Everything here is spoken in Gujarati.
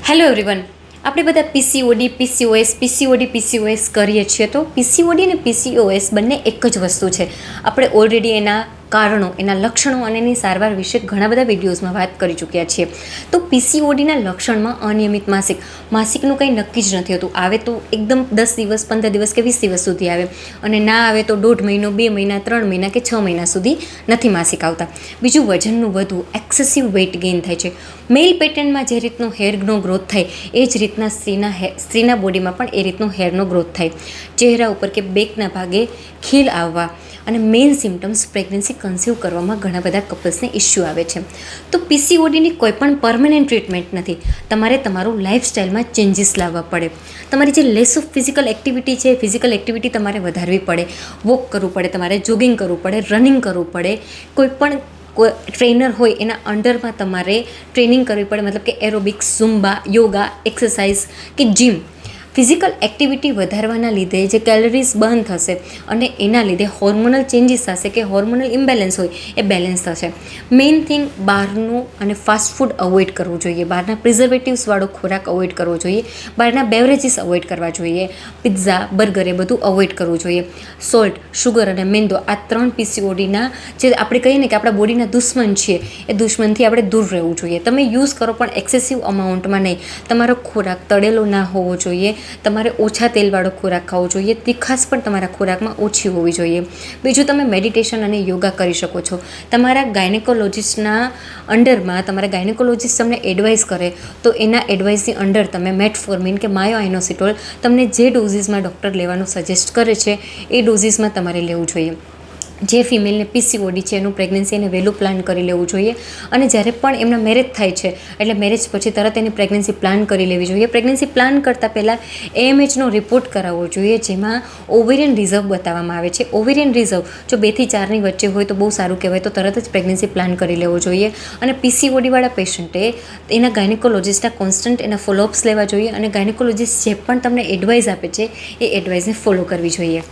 હેલો એવરીવન, આપણે બધા પીસીઓડી પીસીઓએસ કરીએ છીએ. તો પીસીઓડી અને પીસીઓએસ બંને એક જ વસ્તુ છે. આપણે ઓલરેડી એના કારણો, એના લક્ષણો અને એની સારવાર વિશે ઘણા બધા વિડીયોઝમાં વાત કરી ચૂક્યા છીએ. તો પીસીઓડીના લક્ષણમાં અનિયમિત માસિકનું કંઈ નક્કી જ નથી હોતું. આવે તો એકદમ 10 દિવસ, 15 દિવસ કે 20 દિવસ સુધી આવે, અને ના આવે તો 1.5 મહિનો, 2 મહિના, 3 મહિના કે 6 મહિના સુધી નથી માસિક આવતા. બીજું, વજનનું વધવું, એક્સેસિવ વેઇટ ગેઇન થાય છે. મેલ પેટર્નમાં જે રીતનો હેરનો ગ્રોથ થાય એ જ રીતના સ્ત્રીના બોડીમાં પણ એ રીતનો હેરનો ગ્રોથ થાય. ચહેરા ઉપર કે બેકના ભાગે ખીલ આવવા, અને મેઇન સિમ્ટમ્સ પ્રેગ્નન્સી કન્સીવ કરવામાં ઘણા બધા કપલ્સને ઇસ્યુ આવે છે. તો પીસીઓડીની કોઈ પણ પરમનન્ટ ટ્રીટમેન્ટ નથી. તમારે તમારું લાઇફસ્ટાઇલમાં ચેન્જીસ લાવવા પડે. તમારી જે લેસ ઓફ ફિઝિકલ એક્ટિવિટી છે, ફિઝિકલ એક્ટિવિટી તમારે વધારવી પડે. વોક કરવું પડે, તમારે જોગિંગ કરવું પડે, રનિંગ કરવું પડે. કોઈ ટ્રેનર હોય એના અંડરમાં તમારે ટ્રેનિંગ કરવી પડે, મતલબ કે એરોબિક્સ, ઝુમ્બા, યોગા, એક્સરસાઇઝ કે જીમ. ફિઝિકલ એક્ટિવિટી વધારવાના લીધે જે કેલરીઝ બર્ન થશે અને એના લીધે હોર્મોનલ ચેન્જીસ થશે કે હોર્મોનલ ઇમ્બેલેન્સ હોય એ બેલેન્સ થશે. મેઇન થિંગ, બહારનું અને ફાસ્ટ ફૂડ અવોઇડ કરવું જોઈએ. બહારના પ્રિઝર્વેટિવ્સવાળો ખોરાક અવોઇડ કરવો જોઈએ. બહારના બેવરેજીસ અવોઇડ કરવા જોઈએ. પિઝા, બર્ગર એ બધું અવોઇડ કરવું જોઈએ. સોલ્ટ, શુગર અને મેંદો, આ 3 પીસીઓડીના જે આપણે કહીએ ને કે આપણા બોડીના દુશ્મન છીએ, એ દુશ્મનથી આપણે દૂર રહેવું જોઈએ. તમે યુઝ કરો પણ એક્સેસિવ અમાઉન્ટમાં નહીં. તમારો ખોરાક તળેલો ના હોવો જોઈએ. તમારે ઓછા તેલવાળો ખોરાક ખાવો જોઈએ. તીખાશ પણ તમારા ખોરાકમાં ઓછી હોવી જોઈએ. બીજું, તમે મેડિટેશન અને યોગા કરી શકો છો. તમારા ગાયનેકોલોજિસ્ટના અંડરમાં તમારા ગાયનેકોલોજિસ્ટ તમને એડવાઇસ કરે તો એના એડવાઇસની અંડર તમે મેટફોર્મિન કે માયોઆઇનોસિટોલ તમને જે ડોઝીસમાં ડૉક્ટર લેવાનું સજેસ્ટ કરે છે એ ડોઝીસમાં તમારે લેવું જોઈએ. જે ફિમેલને પીસીઓડી છે એનું પ્રેગ્નન્સી એને વહેલું પ્લાન કરી લેવું જોઈએ. અને જ્યારે પણ એમના મેરેજ થાય છે, એટલે મેરેજ પછી તરત એની પ્રેગ્નન્સી પ્લાન કરી લેવી જોઈએ. પ્રેગ્નન્સી પ્લાન કરતાં પહેલાં AMHનો રિપોર્ટ કરાવવો જોઈએ, જેમાં ઓવેરિયન રિઝર્વ બતાવવામાં આવે છે. ઓવેરિયન રિઝર્વ જો 2 થી 4ની વચ્ચે હોય તો બહુ સારું કહેવાય. તો તરત જ પ્રેગ્નન્સી પ્લાન કરી લેવો જોઈએ. અને પીસીઓડીવાળા પેશન્ટે એના ગાયનેકોલોજિસ્ટના કોન્સ્ટન્ટ એના ફોલોઅપ્સ લેવા જોઈએ. અને ગાયનેકોલોજિસ્ટ જે પણ તમને એડવાઇસ આપે છે એ એડવાઇસને ફોલો કરવી જોઈએ.